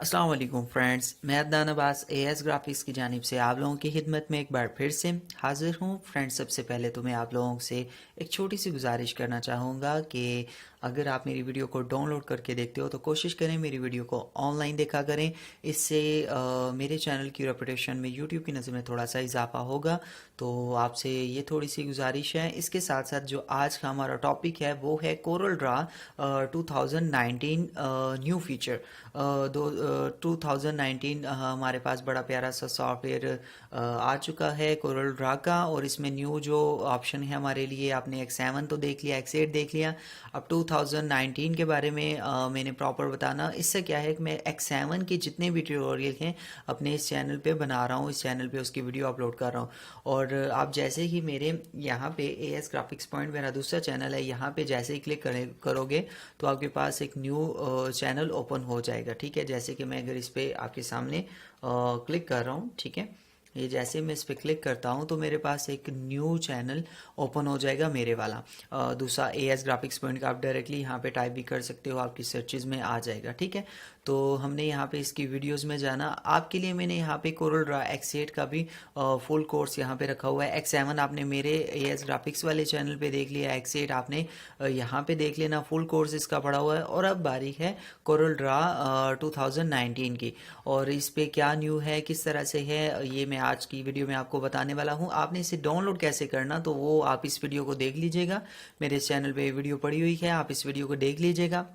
अस्सलाम वालेकुम फ्रेंड्स, मैं अदनान अब्बास एएस ग्राफिक्स की जानिब से आप लोगों की खिदमत में एक बार फिर से हाज़िर हूँ। फ्रेंड्स, सबसे पहले तो मैं आप लोगों से एक छोटी सी गुजारिश करना चाहूँगा कि अगर आप मेरी वीडियो को डाउनलोड करके देखते हो तो कोशिश करें मेरी वीडियो को ऑनलाइन देखा करें। इससे मेरे चैनल की रेपुटेशन में यूट्यूब की नज़र में थोड़ा सा इजाफा होगा। तो आपसे ये थोड़ी सी गुजारिश है। इसके साथ साथ जो आज का हमारा टॉपिक है वो है कोरल ड्रा 2019 न्यू फीचर। 2019 हमारे पास बड़ा प्यारा सा सॉफ्टवेयर आ चुका है कोरल ड्रा का, और इसमें न्यू जो ऑप्शन है हमारे लिए, आपने X7 तो देख लिया, X8 देख लिया, अब 2019 के बारे में मैंने प्रॉपर बताना। इससे क्या है कि मैं X7 के जितने भी ट्यूटोरियल हैं अपने इस चैनल पे बना रहा हूँ, इस चैनल पे उसकी वीडियो अपलोड कर रहा हूँ। और आप जैसे ही मेरे यहाँ पे एएस ग्राफिक्स पॉइंट मेरा दूसरा चैनल है, यहाँ पे जैसे ही क्लिक करोगे तो आपके पास एक न्यू चैनल ओपन हो जाएगा। ठीक है, जैसे कि मैं अगर इस पर आपके सामने क्लिक कर रहा हूँ, ठीक है, ये जैसे मैं इस पर क्लिक करता हूँ तो मेरे पास एक न्यू चैनल ओपन हो जाएगा मेरे वाला। दूसरा एएस ग्राफिक्स पॉइंट का आप डायरेक्टली यहाँ पे टाइप भी कर सकते हो, आपकी सर्चेज में आ जाएगा। ठीक है, तो हमने यहाँ पे इसकी वीडियोस में जाना, आपके लिए मैंने यहाँ पे कोरल ड्रा X8 का भी फुल कोर्स यहाँ पे रखा हुआ है। X7 आपने मेरे एएस ग्राफिक्स वाले चैनल पे देख लिया, X8 आपने यहाँ पे देख लेना, फुल कोर्स इसका पड़ा हुआ है। और अब बारी है कोरल ड्रा 2019 की, और इस पे क्या न्यू है, किस तरह से है, ये मैं आज की वीडियो में आपको बताने वाला हूँ। आपने इसे डाउनलोड कैसे करना, तो वो आप इस वीडियो को देख लीजिएगा। मेरे चैनल पे वीडियो पड़ी हुई है, आप इस वीडियो को देख लीजिएगा,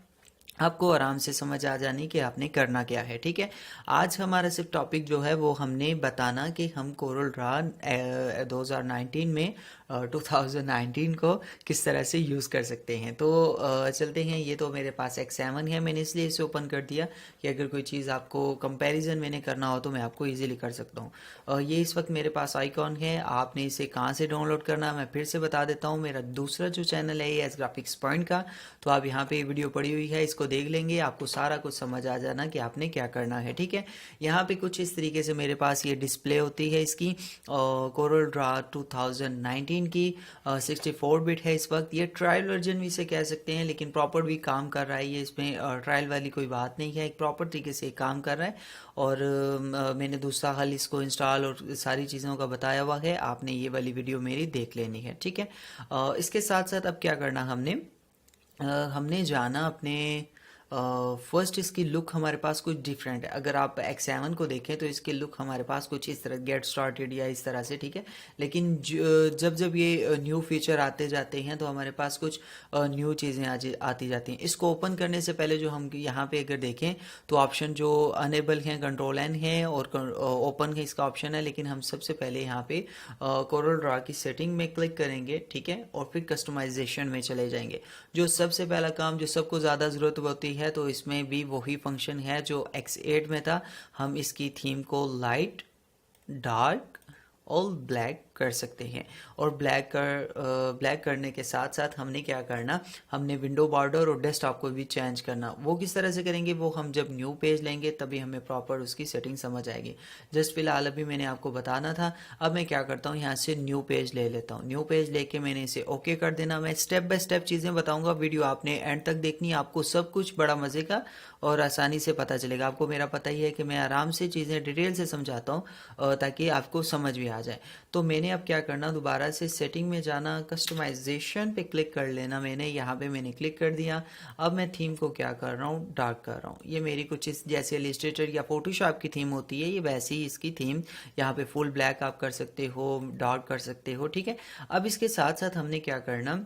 आपको आराम से समझ आ जानी कि आपने करना क्या है। ठीक है, आज हमारा सिर्फ टॉपिक जो है वो हमने बताना कि हम कोरल ड्रा 2019 में 2019 को किस तरह से यूज़ कर सकते हैं। तो चलते हैं। ये तो मेरे पास X7 है, मैंने इसलिए इसे ओपन कर दिया कि अगर कोई चीज़ आपको कंपैरिजन मैंने करना हो तो मैं आपको इजीली कर सकता हूँ। ये इस वक्त मेरे पास आइकॉन है, आपने इसे कहाँ से डाउनलोड करना मैं फिर से बता देता हूँ। मेरा दूसरा जो चैनल है एएस ग्राफिक्स पॉइंट का, तो आप यहाँ पे वीडियो पड़ी हुई है, इसको देख लेंगे, आपको सारा कुछ समझ आ जाना कि आपने क्या करना है। ठीक है, यहाँ पे कुछ इस तरीके से मेरे पास ये डिस्प्ले होती है इसकी कोरल ड्रा 2019 की। 64 बिट है इस वक्त, ये ट्रायल वर्जन भी इसे कह सकते हैं, लेकिन प्रॉपर भी काम कर रहा है ये, इसमें ट्रायल वाली कोई बात नहीं है, एक प्रॉपर तरीके से काम कर रहा है। और मैंने दूसरा हल इसको इंस्टॉल और सारी चीज़ों का बताया हुआ है, आपने ये वाली वीडियो मेरी देख लेनी है। ठीक है, इसके साथ साथ अब क्या करना हमने जाना अपने फर्स्ट, इसकी लुक हमारे पास कुछ डिफरेंट है। अगर आप X7 को देखें तो इसकी लुक हमारे पास कुछ इस तरह गेट स्टार्टेड या इस तरह से। ठीक है, लेकिन जब जब ये न्यू फीचर आते जाते हैं तो हमारे पास कुछ न्यू चीज़ें आती जाती हैं। इसको ओपन करने से पहले जो हम यहाँ पे अगर देखें तो ऑप्शन जो अनेबल हैं, कंट्रोल एन है और ओपन है इसका ऑप्शन है, लेकिन हम सबसे पहले यहाँ पे कोरल ड्रा की सेटिंग में क्लिक करेंगे। ठीक है, और फिर कस्टमाइजेशन में चले जाएंगे। जो सबसे पहला काम जो सबको ज़्यादा ज़रूरत होती है, तो इसमें भी वही फंक्शन है जो X8 में था। हम इसकी थीम को लाइट, डार्क और ब्लैक कर सकते हैं। और ब्लैक करने के साथ साथ हमने क्या करना, हमने विंडो बॉर्डर और डेस्कटॉप को भी चेंज करना। वो किस तरह से करेंगे, वो हम जब न्यू पेज लेंगे तभी हमें प्रॉपर उसकी सेटिंग समझ आएगी। जस्ट फिलहाल अभी मैंने आपको बताना था। अब मैं क्या करता हूँ, यहाँ से न्यू पेज ले लेता हूँ। न्यू पेज लेके मैंने इसे ओके कर देना। मैं स्टेप बाय स्टेप चीज़ें बताऊँगा, वीडियो आपने एंड तक देखनी है, आपको सब कुछ बड़ा मज़े का और आसानी से पता चलेगा। आपको मेरा पता ही है कि मैं आराम से चीज़ें डिटेल से समझाता हूँ ताकि आपको समझ भी आ जाए। तो मैंने अब क्या करना, दोबारा से सेटिंग में जाना, कस्टमाइजेशन पे क्लिक कर लेना। मैंने यहाँ पे मैंने क्लिक कर दिया। अब मैं थीम को क्या कर रहा हूँ, डार्क कर रहा हूँ। ये मेरी कुछ इस जैसे इलस्ट्रेटर या फोटोशॉप की थीम होती है, ये वैसे ही इसकी थीम यहाँ पे फुल ब्लैक आप कर सकते हो, डार्क कर सकते हो। ठीक है, अब इसके साथ साथ हमने क्या करना,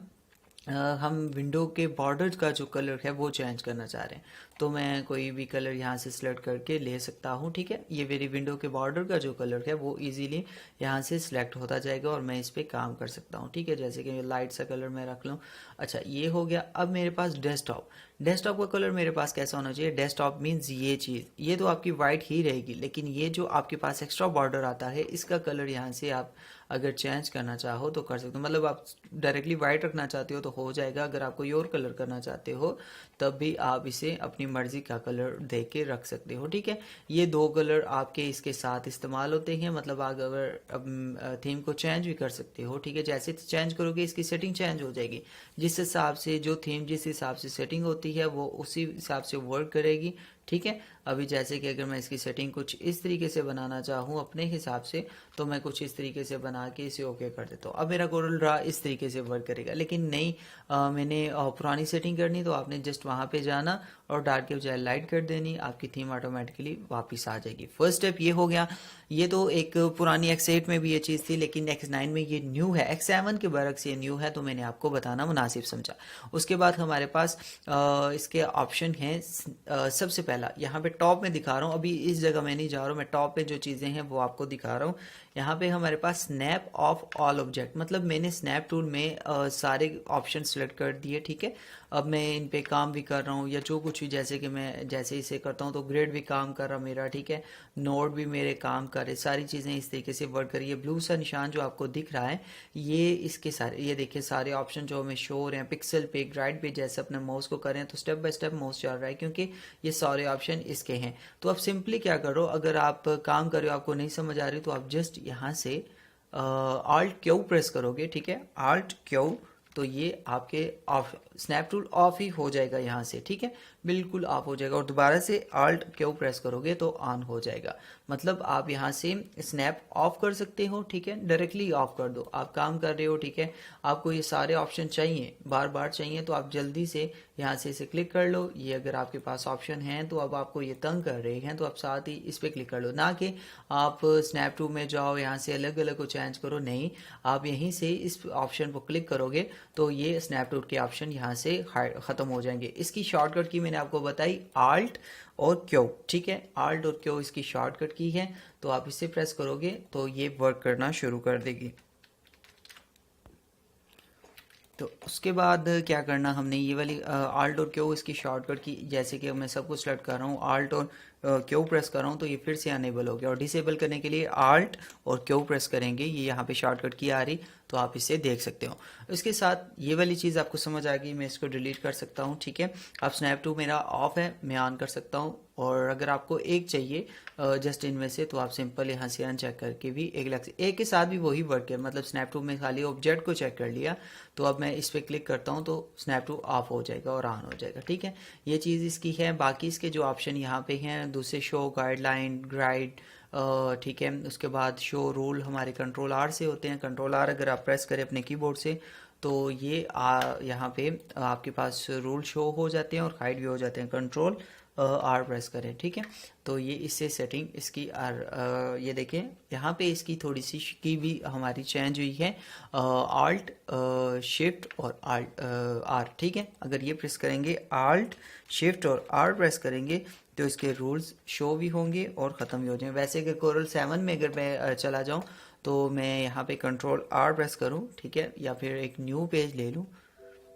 हम विंडो के बॉर्डर का जो कलर है वो चेंज करना चाह रहे हैं। तो मैं कोई भी कलर यहाँ से सिलेक्ट करके ले सकता हूँ। ठीक है, ये मेरी विंडो के बॉर्डर का जो कलर है वो इजीली यहाँ से सिलेक्ट होता जाएगा और मैं इस पर काम कर सकता हूँ। ठीक है, जैसे कि लाइट सा कलर मैं रख लूँ। अच्छा, ये हो गया। अब मेरे पास डेस्कटॉप का कलर मेरे पास कैसा होना चाहिए, डेस्कटॉप मीन्स ये चीज़, ये तो आपकी वाइट ही रहेगी, लेकिन ये जो आपके पास एक्स्ट्रा बॉर्डर आता है इसका कलर यहाँ से आप अगर चेंज करना चाहो तो कर सकते हो। मतलब आप डायरेक्टली वाइट रखना चाहते हो तो हो जाएगा, अगर आप कोई और कलर करना चाहते हो तब भी आप इसे अपनी मर्जी का कलर दे के रख सकते हो। ठीक है, ये दो कलर आपके इसके साथ इस्तेमाल होते हैं, मतलब आप अगर थीम को चेंज भी कर सकते हो। ठीक है, जैसे चेंज करोगे इसकी सेटिंग चेंज हो जाएगी। जिस हिसाब से जो थीम जिस हिसाब से सेटिंग होती है वो उसी हिसाब से वर्क करेगी। ठीक है। अभी जैसे कि अगर मैं इसकी सेटिंग कुछ इस तरीके से बनाना चाहूँ अपने हिसाब से, तो मैं कुछ इस तरीके से बना के इसे ओके कर देता हूँ। अब मेरा कोरल ड्रा इस तरीके से वर्क करेगा। लेकिन नई मैंने पुरानी सेटिंग करनी, तो आपने जस्ट वहाँ पे जाना और डार्क के बजाय लाइट कर देनी, आपकी थीम ऑटोमेटिकली वापस आ जाएगी। फर्स्ट स्टेप ये हो गया। ये तो एक पुरानी X8 में भी ये चीज़ थी, लेकिन X9 में ये न्यू है, X7 के बरक्स ये न्यू है, तो मैंने आपको बताना मुनासिब समझा। उसके बाद हमारे पास इसके ऑप्शन हैं। सबसे पहला यहाँ पे टॉप में दिखा रहा हूँ, अभी इस जगह मैं नहीं जा रहा हूँ, मैं टॉप पे जो चीज़ें हैं वो आपको दिखा रहा हूँ। यहाँ पे हमारे पास स्नैप ऑफ ऑल ऑब्जेक्ट, मतलब मैंने स्नैप टूल में सारे ऑप्शन सेलेक्ट कर दिए। ठीक है। अब मैं इन पे काम भी कर रहा हूँ, या जो कुछ भी, जैसे कि मैं जैसे इसे करता हूँ तो ग्रेड भी काम कर रहा मेरा। ठीक है। नोड भी मेरे काम कर रहे, सारी चीज़ें इस तरीके से वर्क करिए। ब्लू सा निशान जो आपको दिख रहा है, ये इसके सारे, ये देखिए सारे ऑप्शन जो हमें शो हो रहे हैं पिक्सल पे, ग्राइड पे, जैसे अपने माउस को करें तो स्टेप बाय स्टेप माउस चल रहा है, क्योंकि ये सारे ऑप्शन इसके हैं। तो आप सिंपली क्या करो, अगर आप काम कर रहे हो आपको नहीं समझ आ रही, तो आप जस्ट यहाँ से आल्ट क्यू प्रेस करोगे। ठीक है। आल्ट क्यू, तो ये आपके ऑफ, स्नैप टूल ऑफ ही हो जाएगा यहाँ से। ठीक है। बिल्कुल ऑफ हो जाएगा, और दोबारा से आल्ट क्यू प्रेस करोगे तो ऑन हो जाएगा। मतलब आप यहाँ से स्नैप ऑफ कर सकते हो। ठीक है। डायरेक्टली ऑफ कर दो, आप काम कर रहे हो। ठीक है। आपको ये सारे ऑप्शन चाहिए, बार बार चाहिए, तो आप जल्दी से यहाँ से इसे क्लिक कर लो। ये अगर आपके पास ऑप्शन हैं तो अब आपको ये तंग कर रहे हैं, तो आप साथ ही इस पर क्लिक कर लो, ना कि आप स्नैप टूल में जाओ यहाँ से अलग अलग को चेंज करो। नहीं, आप यहीं से इस ऑप्शन पर क्लिक करोगे तो ये स्नैप टूल के ऑप्शन यहाँ से ख़त्म हो जाएंगे। इसकी शॉर्टकट की मैंने आपको बताई, आल्ट और क्यू। ठीक है। आल्ट और क्यू इसकी शॉर्टकट की है, तो आप इसे प्रेस करोगे तो ये वर्क करना शुरू कर देगी। तो उसके बाद क्या करना, हमने ये वाली आल्ट और क्यू इसकी शॉर्टकट की, जैसे कि मैं सब कुछ सेलेक्ट कर रहा हूँ, आल्ट और क्यू प्रेस कर रहा हूँ, तो ये फिर से अनेबल हो गया। और डिसेबल करने के लिए आल्ट और क्यू प्रेस करेंगे, ये यहाँ पे शॉर्टकट की आ रही, तो आप इसे देख सकते हो। इसके साथ ये वाली चीज़ आपको समझ आ गई, मैं इसको डिलीट कर सकता हूँ। ठीक है। अब स्नैप टू मेरा ऑफ है, मैं ऑन कर सकता हूँ। और अगर आपको एक चाहिए जस्ट इनमें से, तो आप सिंपल यहाँ से अनचेक करके भी एक लग, एक के साथ भी वही वर्क है। मतलब स्नैप टू में खाली ऑब्जेक्ट को चेक कर लिया, तो अब मैं इस पर क्लिक करता हूँ तो स्नैप टू ऑफ हो जाएगा और ऑन हो जाएगा। ठीक है। ये चीज़ इसकी है। बाकी इसके जो ऑप्शन यहाँ पे हैं दूसरे, शो गाइडलाइन, ग्राइड, ठीक है। उसके बाद शो रूल हमारे कंट्रोल आर से होते हैं। कंट्रोल आर अगर आप प्रेस करें अपने कीबोर्ड से, तो ये यहाँ पे आपके पास रूल शो हो जाते हैं और हाइड भी हो जाते हैं। कंट्रोल आर प्रेस करें। ठीक है। तो ये इससे सेटिंग इसकी ये देखें यहाँ पे इसकी थोड़ी सी की भी हमारी चेंज हुई है। आल्ट शिफ्ट और आल्ट आर। ठीक है। अगर ये प्रेस करेंगे, आल्ट शिफ्ट और आर प्रेस करेंगे, तो इसके रूल्स शो भी होंगे और ख़त्म भी हो जाएंगे। वैसे अगर कोरल 7 में अगर मैं चला जाऊँ, तो मैं यहाँ पे कंट्रोल आर प्रेस करूँ, ठीक है, या फिर एक न्यू पेज ले लूँ।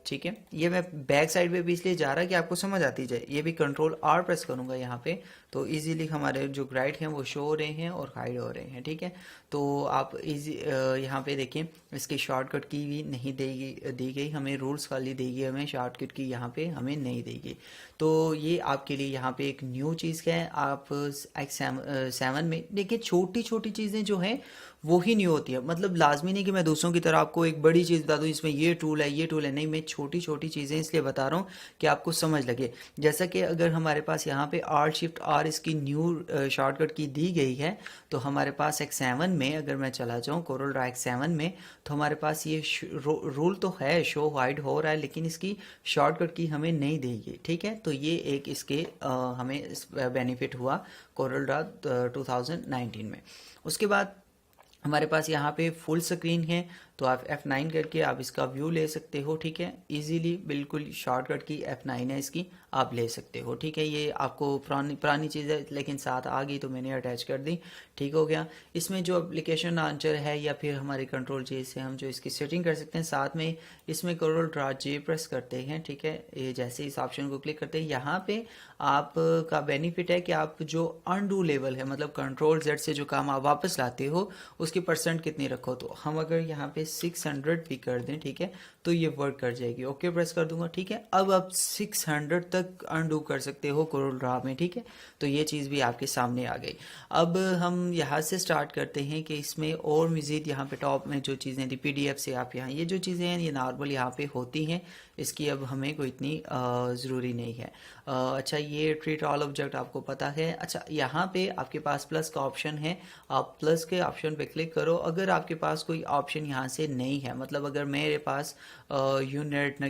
ठीक है। ये मैं बैक साइड पे भी इसलिए जा रहा है कि आपको समझ आती जाए। ये भी कंट्रोल आर प्रेस करूंगा यहाँ पे, तो इजीली हमारे जो ग्राइड हैं वो शो हो रहे हैं और हाइड हो रहे हैं। ठीक है। तो आप इजी यहाँ पे देखें, इसकी शॉर्टकट की भी नहीं दी गई हमें, रूल्स खाली देगी हमें, शॉर्टकट की यहाँ पे हमें नहीं देगी। तो ये आपके लिए यहाँ पे एक न्यू चीज़ है। आप X7 में देखिए, छोटी छोटी चीज़ें जो हैं वो ही न्यू होती है। मतलब लाजमी नहीं कि मैं दूसरों की तरह आपको एक बड़ी चीज़ बता दूं, इसमें ये टूल है ये टूल है, नहीं, मैं छोटी छोटी चीज़ें इसलिए बता रहा हूँ कि आपको समझ लगे। जैसा कि अगर हमारे पास यहाँ पे आल्ट शिफ्ट आर इसकी न्यू शॉर्टकट की दी गई है, तो हमारे पास X7 में अगर मैं चला जाऊँ, कोरल ड्रा X7 में, तो हमारे पास ये रूल तो है, शो हाइड हो रहा है, लेकिन इसकी शॉर्टकट की हमें नहीं देगी। ठीक है। तो ये एक इसके हमें बेनिफिट हुआ कोरल ड्रा 2019 में। उसके बाद हमारे पास यहाँ पे फुल स्क्रीन है, तो आप F9 करके आप इसका व्यू ले सकते हो। ठीक है। इजीली, बिल्कुल शॉर्टकट की F9 है इसकी, आप ले सकते हो। ठीक है। ये आपको पुरानी चीज़ है, लेकिन साथ आ गई तो मैंने अटैच कर दी। ठीक हो गया। इसमें जो एप्लीकेशन लॉन्चर है या फिर हमारे कंट्रोल जे से हम जो इसकी सेटिंग कर सकते हैं, साथ में इसमें कोरल ड्रा जे प्रेस करते हैं। ठीक है। ये जैसे इस ऑप्शन को क्लिक करते हैं, यहाँ पे आप का बेनिफिट है कि आप जो अनडू लेवल है, मतलब कंट्रोल जेड से जो काम आप वापस लाते हो उसकी परसेंट कितनी रखो। तो हम अगर यहाँ पे पे 600 भी कर दें, ठीक है, तो ये वर्क कर जाएगी। ओके प्रेस कर दूंगा, ठीक है। अब आप 600 तक अनडू कर सकते हो कोरल ड्रा में, ठीक है। तो ये चीज़ भी आपके सामने आ गई। अब हम यहाँ से स्टार्ट करते हैं कि इसमें और मज़ीद यहाँ पे टॉप में जो चीज़ें थी PDF से आप यहाँ ये जो चीज़ें हैं ये नॉर्मल यहाँ पे होती हैं, इसकी अब हमें कोई इतनी ज़रूरी नहीं है। अच्छा, ये ट्रीट ऑल ऑब्जेक्ट आपको पता है। अच्छा, यहाँ पे आपके पास प्लस का ऑप्शन है, आप प्लस के ऑप्शन पे क्लिक करो। अगर आपके पास कोई ऑप्शन यहाँ से नहीं है, मतलब अगर मेरे पास यूनिट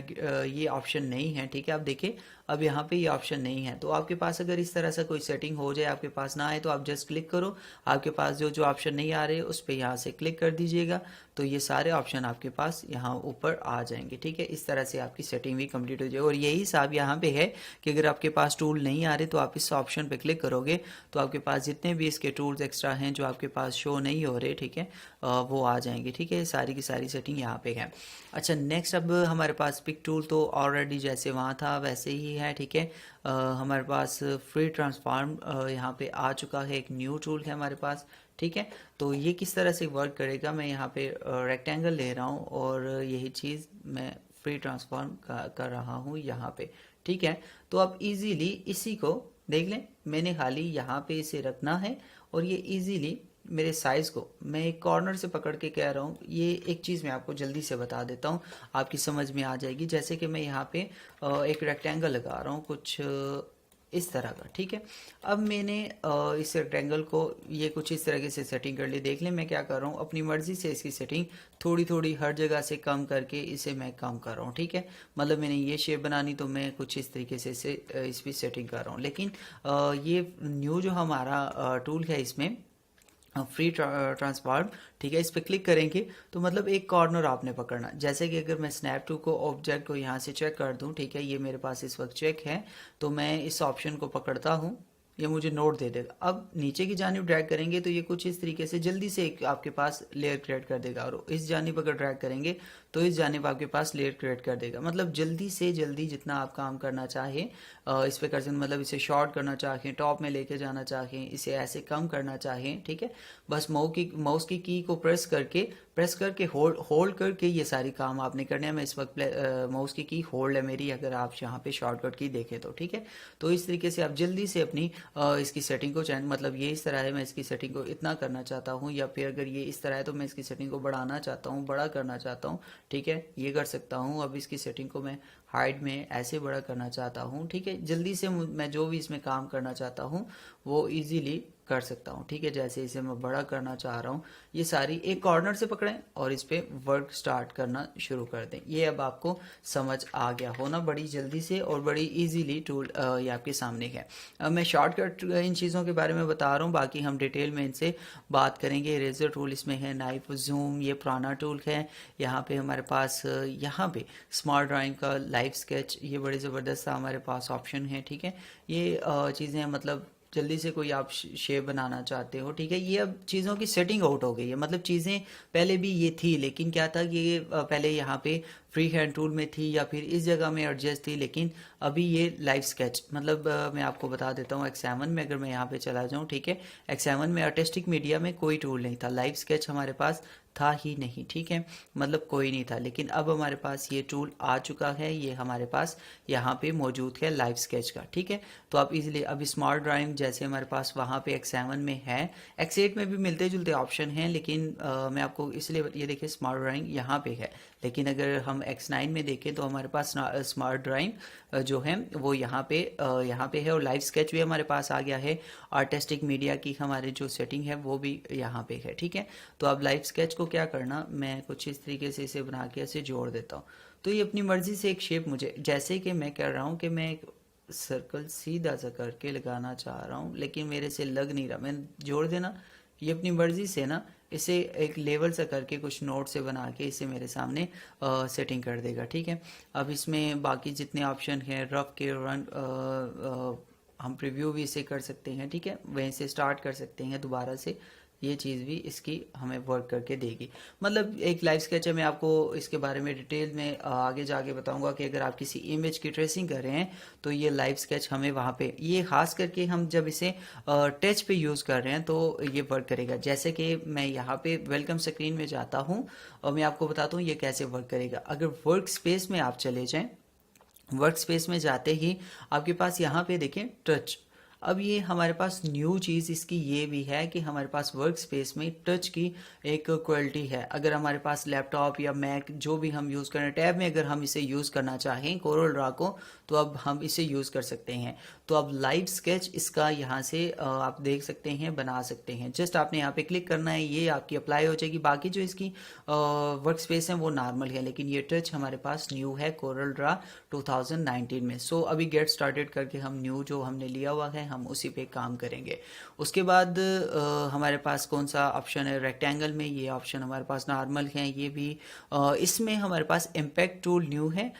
ये ऑप्शन नहीं है, ठीक है, आप देखिए अब यहाँ पे ये ऑप्शन नहीं है, तो आपके पास अगर इस तरह से कोई सेटिंग हो जाए, आपके पास ना आए, तो आप जस्ट क्लिक करो, आपके पास जो जो ऑप्शन नहीं आ रहे उस पर यहाँ से क्लिक कर दीजिएगा, तो ये सारे ऑप्शन आपके पास यहाँ ऊपर आ जाएंगे, ठीक है। इस तरह से आपकी सेटिंग भी कंप्लीट हो जाएगी। और यही हिसाब यहाँ पे है कि अगर आपके पास टूल नहीं आ रहे तो आप इस ऑप्शन पे क्लिक करोगे तो आपके पास जितने भी इसके टूल्स एक्स्ट्रा हैं जो आपके पास शो नहीं हो रहे, ठीक है, वो आ जाएंगे, ठीक है। सारी की सारी सेटिंग यहाँ पे है। अच्छा, नेक्स्ट अब हमारे पास पिक टूल तो ऑलरेडी जैसे वहाँ था वैसे ही है, ठीक है। हमारे पास फ्री ट्रांसफॉर्म यहाँ पे आ चुका है, एक न्यू टूल है हमारे पास, ठीक है। तो ये किस तरह से वर्क करेगा, मैं यहाँ पे रेक्टेंगल ले रहा हूँ और यही चीज़ मैं फ्री ट्रांसफॉर्म कर रहा हूँ यहाँ पे, ठीक है। तो आप इजीली इसी को देख लें, मैंने खाली यहाँ पे इसे रखना है और ये इजीली मेरे साइज़ को मैं एक कॉर्नर से पकड़ के कह रहा हूँ। ये एक चीज़ मैं आपको जल्दी से बता देता हूँ, आपकी समझ में आ जाएगी। जैसे कि मैं यहाँ पे एक रेक्टेंगल लगा रहा हूँ कुछ इस तरह का, ठीक है। अब मैंने इस रेक्टेंगल को ये कुछ इस तरीके से सेटिंग कर ली। देख लें मैं क्या कर रहा हूँ, अपनी मर्ज़ी से इसकी सेटिंग थोड़ी थोड़ी हर जगह से कम करके इसे मैं कम कर रहा हूँ, ठीक है। मतलब मैंने ये शेप बनानी तो मैं कुछ इस तरीके से इस भी सेटिंग कर रहा हूँ। लेकिन ये न्यू जो हमारा टूल है इसमें फ्री ट्रांसफॉर्म, ठीक है, इस पर क्लिक करेंगे तो मतलब एक कॉर्नर आपने पकड़ना। जैसे कि अगर मैं स्नैप टू को ऑब्जेक्ट को यहाँ से चेक कर दूँ, ठीक है, ये मेरे पास इस वक्त चेक है, तो मैं इस ऑप्शन को पकड़ता हूँ, ये मुझे नोट दे देगा। अब नीचे की जानिब ड्रैग करेंगे तो ये कुछ इस तरीके से जल्दी से एक आपके पास लेयर क्रिएट कर देगा, और इस जानिब अगर ड्रैग करेंगे तो इस जानिब आपके पास लेयर क्रिएट कर देगा। मतलब जल्दी से जल्दी जितना आप काम करना चाहें इस पे कर सकते, मतलब इसे शॉर्ट करना चाहें, टॉप में लेके जाना चाहें, इसे ऐसे कम करना चाहें, ठीक है, बस माउस की की को प्रेस करके होल्ड करके ये सारी काम आपने करने हैं। मैं इस वक्त माउस की होल्ड है मेरी, अगर आप यहाँ पे शॉर्टकट की देखें तो, ठीक है। तो इस तरीके से आप जल्दी से अपनी इसकी सेटिंग को चेंज, मतलब ये इस तरह है, मैं इसकी सेटिंग को इतना करना चाहता हूँ, या फिर अगर ये इस तरह है तो मैं इसकी सेटिंग को बढ़ाना चाहता हूँ, बड़ा करना चाहता हूँ, ठीक है, ये कर सकता हूँ। अब इसकी सेटिंग को मैं हाइट में ऐसे बड़ा करना चाहता हूँ, ठीक है। जल्दी से मैं जो भी इसमें काम करना चाहता हूँ वो इजीली कर सकता हूँ, ठीक है। जैसे इसे मैं बड़ा करना चाह रहा हूँ, ये सारी एक कॉर्नर से पकड़ें और इस पे वर्क स्टार्ट करना शुरू कर दें। ये अब आपको समझ आ गया होना बड़ी जल्दी से और बड़ी इजीली टूल ये आपके सामने है। अब मैं शॉर्टकट इन चीज़ों के बारे में बता रहा हूँ, बाकी हम डिटेल में इनसे बात करेंगे। इरेजर टूल इसमें है, नाइफ, जूम, ये पुराना टूल है। यहाँ पे हमारे पास यहाँ पे स्मार्ट ड्राइंग का लाइव स्केच, ये बड़े ज़बरदस्त हमारे पास ऑप्शन है, ठीक है। ये चीज़ें मतलब जल्दी से कोई आप शेप बनाना चाहते हो, ठीक है। ये अब चीज़ों की सेटिंग आउट हो गई है, मतलब चीज़ें पहले भी ये थी, लेकिन क्या था कि ये पहले यहाँ पे फ्री हैंड टूल में थी या फिर इस जगह में एडजस्ट थी, लेकिन अभी ये लाइव स्केच, मतलब मैं आपको बता देता हूँ, X7 में अगर मैं यहाँ पे चला जाऊँ, ठीक है, X7 में आर्टिस्टिक मीडिया में कोई टूल नहीं था, लाइव स्केच हमारे पास था ही नहीं, ठीक है, मतलब कोई नहीं था। लेकिन अब हमारे पास ये टूल आ चुका है, ये हमारे पास यहाँ पे मौजूद है लाइव स्केच का, ठीक है। तो आप इजीली अब स्मार्ट ड्राइंग जैसे हमारे पास वहाँ पे X7 में है, X8 में भी मिलते जुलते ऑप्शन हैं, लेकिन मैं आपको इसलिए ये देखिए स्मार्ट ड्राइंग यहाँ पे है। लेकिन अगर हम X9 में देखें तो हमारे पास स्मार्ट ड्राइंग जो है वो यहाँ पे है, और लाइव स्केच भी हमारे पास आ गया है। आर्टिस्टिक मीडिया की हमारी जो सेटिंग है वो भी यहाँ पे है, ठीक है। तो अब लाइव स्केच को क्या करना, मैं कुछ इस तरीके से इसे बना के ऐसे जोड़ देता हूँ। तो ये अपनी मर्जी से एक शेप, मुझे जैसे कि मैं कह रहा हूँ कि मैं एक सर्कल सीधा सा करके लगाना चाह रहा हूँ, लेकिन मेरे से लग नहीं रहा, मैं जोड़ देना, ये अपनी मर्जी से ना इसे एक लेवल सा करके कुछ नोट से बना के इसे मेरे सामने सेटिंग कर देगा, ठीक है। अब इसमें बाकी जितने ऑप्शन हैं, रफ के रन, हम प्रीव्यू भी इसे कर सकते हैं, ठीक है, वहीं से स्टार्ट कर सकते हैं दोबारा से, ये चीज़ भी इसकी हमें वर्क करके देगी। मतलब एक लाइव स्केच है, मैं आपको इसके बारे में डिटेल में आगे जाके बताऊंगा कि अगर आप किसी इमेज की ट्रेसिंग कर रहे हैं तो ये लाइव स्केच हमें वहाँ पे, ये खास करके हम जब इसे टच पे यूज़ कर रहे हैं तो ये वर्क करेगा। जैसे कि मैं यहाँ पे वेलकम स्क्रीन में जाता हूँ और मैं आपको बताता हूँ ये कैसे वर्क करेगा। अगर वर्क स्पेस में आप चले जाएँ, वर्क स्पेस में जाते ही आपके पास यहाँ पे देखें टच। अब ये हमारे पास न्यू चीज़ इसकी ये भी है कि हमारे पास वर्क स्पेस में टच की एक क्वालिटी है। अगर हमारे पास लैपटॉप या मैक जो भी हम यूज़ करें, टैब में अगर हम इसे यूज़ करना चाहें कोरल ड्रा को, तो अब हम इसे यूज़ कर सकते हैं। तो अब लाइव स्केच इसका यहाँ से आप देख सकते हैं, बना सकते हैं। जस्ट आपने यहाँ पे क्लिक करना है, ये आपकी अप्लाई हो जाएगी। बाकी जो इसकी वर्क स्पेस है वो नॉर्मल है, लेकिन ये टच हमारे पास न्यू है कोरल ड्रा 2019 में। सो अभी गेट स्टार्टेड करके हम न्यू जो हमने लिया हुआ है हम उसी पे काम करेंगे। उसके बाद हमारे पास कौन सा ऑप्शन है रेक्टेंगल में, ये ऑप्शन हमारे पास नॉर्मल है। ये भी इसमें हमारे पास इम्पैक्ट टूल न्यू है।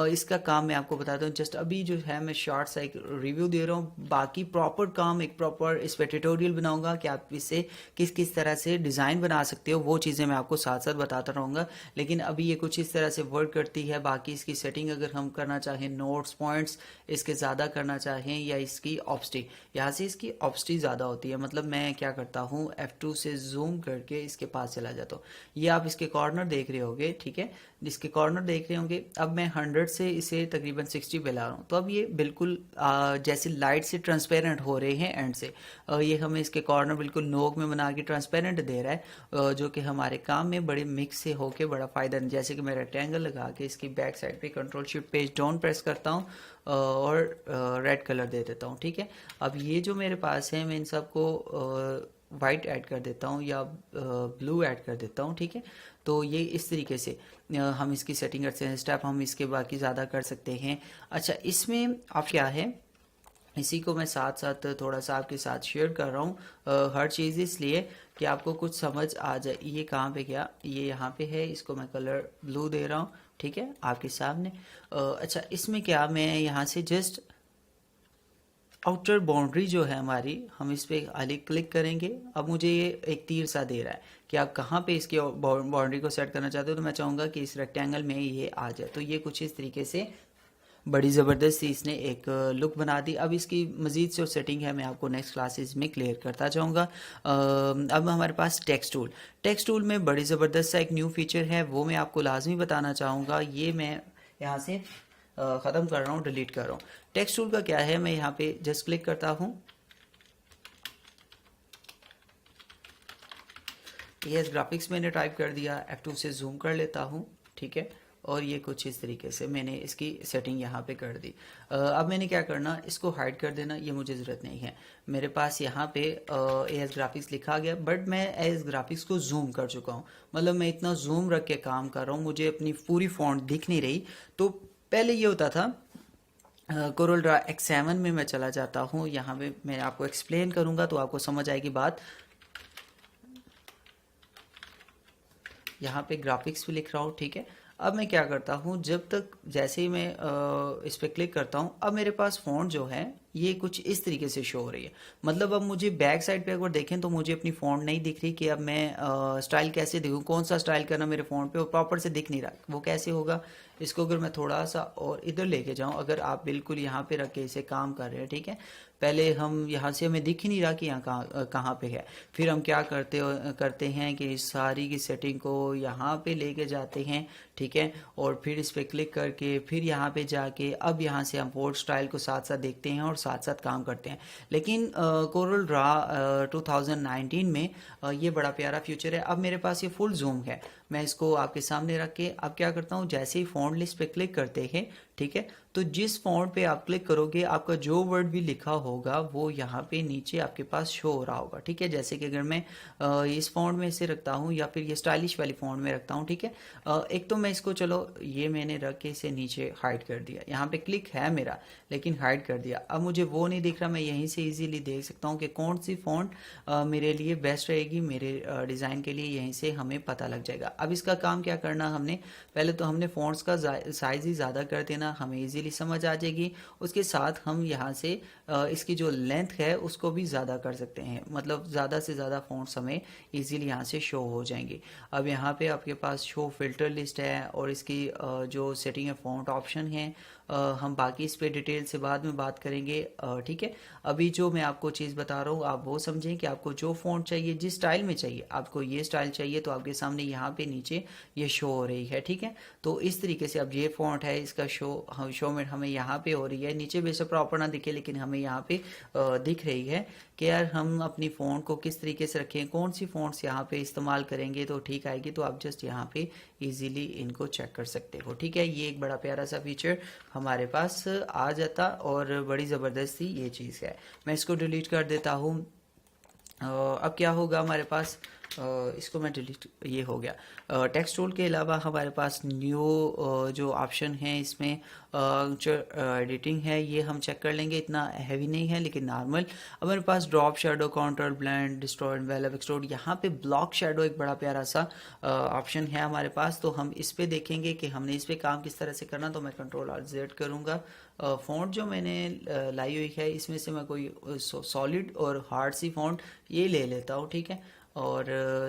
इसका काम मैं आपको बताता हूँ, जस्ट अभी जो है मैं शॉर्ट सा एक रिव्यू दे रहा हूँ। बाकी प्रॉपर काम एक प्रॉपर इस पर ट्यूटोरियल बनाऊंगा कि आप इसे किस किस तरह से डिज़ाइन बना सकते हो, वो चीज़ें मैं आपको साथ साथ बताता रहूँगा। लेकिन अभी ये कुछ इस तरह से वर्क करती है। बाकी इसकी सेटिंग अगर हम करना चाहें, नोट्स पॉइंट्स इसके ज़्यादा करना चाहें या इसकी ऑब्स्टी, यहाँ से इसकी ऑब्स्टी ज़्यादा होती है। मतलब मैं क्या करता हूँ, F2 से जूम करके इसके पास चला जाता हूँ। ये आप इसके कॉर्नर देख रहे होंगे, ठीक है, जिसके कॉर्नर देख रहे होंगे। अब मैं 100 से इसे तकरीबन 60 पे ला रहा हूँ, तो अब ये बिल्कुल जैसे लाइट से ट्रांसपेरेंट हो रहे हैं एंड से। ये हमें इसके कॉर्नर बिल्कुल नोक में बना के ट्रांसपेरेंट दे रहा है, जो कि हमारे काम में बड़े मिक्स से होके बड़ा फ़ायदा। जैसे कि मैं रेक्टेंगल लगा के इसकी बैक साइड पे control shift page down press करता हूँ और रेड कलर दे देता हूँ, ठीक है। अब ये जो मेरे पास है मैं इन सबको वाइट ऐड कर देता हूँ या ब्लू ऐड कर देता हूँ, ठीक है। तो ये इस तरीके से हम इसकी सेटिंग करते हैं। स्टेप हम इसके बाकी ज़्यादा कर सकते हैं। अच्छा, इसमें आप क्या है, इसी को मैं साथ साथ थोड़ा सा आपके साथ शेयर कर रहा हूँ। हर चीज़ इसलिए कि आपको कुछ समझ आ जाए। ये कहाँ पे गया, ये यहाँ पे है, इसको मैं कलर ब्लू दे रहा हूँ, ठीक है, आपके सामने। अच्छा, इसमें क्या, मैं यहाँ से जस्ट आउटर बाउंड्री जो है हमारी, हम इस पे खाली क्लिक करेंगे। अब मुझे ये एक तीर सा दे रहा है कि आप कहाँ पे इसकी बाउंड्री को सेट करना चाहते हो, तो मैं चाहूँगा कि इस रेक्टेंगल में ये आ जाए। तो ये कुछ इस तरीके से बड़ी ज़बरदस्ती इसने एक लुक बना दी। अब इसकी मज़ीद जो सेटिंग है मैं आपको नेक्स्ट क्लासेस में क्लियर करता जाऊँगा। अब हमारे पास टेक्स्ट टूल, टेक्स्ट टूल में बड़ी ज़बरदस्त सा एक न्यू फीचर है, वो मैं आपको लाजमी बताना चाहूँगा। ये मैं यहाँ से ख़त्म कर रहा हूँ, डिलीट कर रहा हूँ। टेक्स्ट टूल का क्या है, मैं यहाँ पे जस्ट क्लिक करता हूँ, ये ग्राफिक्स मैंने टाइप कर दिया, F2 से जूम कर लेता हूँ, ठीक है। और ये कुछ इस तरीके से मैंने इसकी सेटिंग यहाँ पे कर दी। अब मैंने क्या करना, इसको हाइड कर देना, ये मुझे ज़रूरत नहीं है। मेरे पास यहाँ पे AS ग्राफिक्स लिखा गया, बट मैं AS ग्राफिक्स को जूम कर चुका हूँ। मतलब मैं इतना जूम रख के काम कर रहा हूँ, मुझे अपनी पूरी फॉन्ट दिख नहीं रही। तो पहले ये होता था, कोरल ड्रा X7 में मैं चला जाता हूँ, यहाँ पे मैं आपको एक्सप्लेन करूँगा तो आपको समझ आएगी बात। यहाँ पे ग्राफिक्स भी लिख रहा हूँ, ठीक है। अब मैं क्या करता हूँ, जब तक जैसे ही मैं इस पर क्लिक करता हूँ, अब मेरे पास फ़ॉन्ट जो है ये कुछ इस तरीके से शो हो रही है। मतलब अब मुझे बैक साइड पे अगर देखें तो मुझे अपनी फ़ॉन्ट नहीं दिख रही कि अब मैं स्टाइल कैसे देखूँ, कौन सा स्टाइल करना मेरे फ़ॉन्ट पे, वो प्रॉपर से दिख नहीं रहा। वो कैसे होगा, इसको अगर मैं थोड़ा सा और इधर लेके जाऊँ, अगर आप बिल्कुल यहाँ पे रख के इसे काम कर रहे हैं, ठीक है। पहले हम यहाँ से हमें दिख ही नहीं रहा कि यहाँ कहाँ पे है। फिर हम क्या करते हैं कि इस सारी की सेटिंग को यहाँ पे लेके जाते हैं, ठीक है। और फिर इस पर क्लिक करके फिर यहाँ पे जाके अब यहाँ से हम पोर्ट स्टाइल को साथ साथ देखते हैं और साथ साथ काम करते हैं। लेकिन कोरल ड्रा 2019 में ये बड़ा प्यारा फ्यूचर है। अब मेरे पास ये फुल जूम है, मैं इसको आपके सामने रख के अब क्या करता हूँ, जैसे ही फॉन्ट लिस्ट पे क्लिक करते हैं, ठीक है, तो जिस फॉन्ट पे आप क्लिक करोगे आपका जो वर्ड भी लिखा होगा वो यहाँ पे नीचे आपके पास शो हो रहा होगा, ठीक है। जैसे कि अगर मैं इस फॉन्ट में इसे रखता हूँ या फिर ये स्टाइलिश वाली फॉन्ट में रखता हूँ, ठीक है। एक तो मैं इसको, चलो ये मैंने रख के इसे नीचे हाइड कर दिया, यहाँ पे क्लिक है मेरा लेकिन हाइड कर दिया। अब मुझे वो नहीं दिख रहा, मैं यहीं से इजीली देख सकता हूँ कि कौन सी फॉन्ट मेरे लिए बेस्ट रहेगी, मेरे डिज़ाइन के लिए, यहीं से हमें पता लग जाएगा। अब इसका काम क्या करना, हमने पहले तो हमने फॉन्ट्स का साइज़ ही ज़्यादा कर देना, हमें इजीली इजीली समझ आ जाएगी। उसके साथ हम यहाँ से इसकी जो लेंथ है उसको भी ज़्यादा कर सकते हैं, मतलब ज़्यादा से ज़्यादा फ़ॉन्ट्स हमें इजीली यहाँ से शो हो जाएंगे। अब यहाँ पे आपके पास शो फिल्टर लिस्ट है और इसकी जो सेटिंग है फ़ॉन्ट ऑप्शन है, हम बाकी इस पे डिटेल से बाद में बात करेंगे। ठीक है, अभी जो मैं आपको चीज़ बता रहा हूँ आप वो समझें कि आपको जो फ़ॉन्ट चाहिए, जिस स्टाइल में चाहिए, आपको ये स्टाइल चाहिए तो आपके सामने यहाँ पे नीचे ये शो हो रही है। ठीक है, तो इस तरीके से अब ये फ़ॉन्ट है, इसका शो में हमें यहाँ पे हो रही है, नीचे बेशक प्रॉपर ना दिखे लेकिन हमें यहाँ पे दिख रही है कि यार हम अपनी फ़ॉन्ट को किस तरीके से रखें, कौन सी फ़ॉन्ट्स यहाँ पे इस्तेमाल करेंगे तो ठीक आएगी। तो आप जस्ट यहाँ पे इजीली इनको चेक कर सकते हो। ठीक है, ये एक बड़ा प्यारा सा फीचर हमारे पास आ जाता और बड़ी ज़बरदस्ती ये चीज़ है। मैं इसको डिलीट कर देता हूँ। अब क्या होगा हमारे पास, इसको मैं डिलीट, ये हो गया। टेक्स्ट टूल के अलावा हमारे पास न्यू जो ऑप्शन है इसमें जो एडिटिंग है ये हम चेक कर लेंगे, इतना हैवी नहीं है लेकिन नॉर्मल। हमारे पास drop shadow, contour, blend, distort, envelope, extrude, यहाँ पे ब्लॉक शेडो एक बड़ा प्यारा सा ऑप्शन है हमारे पास। तो हम इस पे देखेंगे कि हमने इस पे काम किस तरह से करना। तो मैं Ctrl+Z करूँगा। फ़ॉन्ट जो मैंने लाई हुई है इसमें से मैं कोई सॉलिड और हार्ड सी फ़ॉन्ट ये ले लेता हूँ। ठीक है, और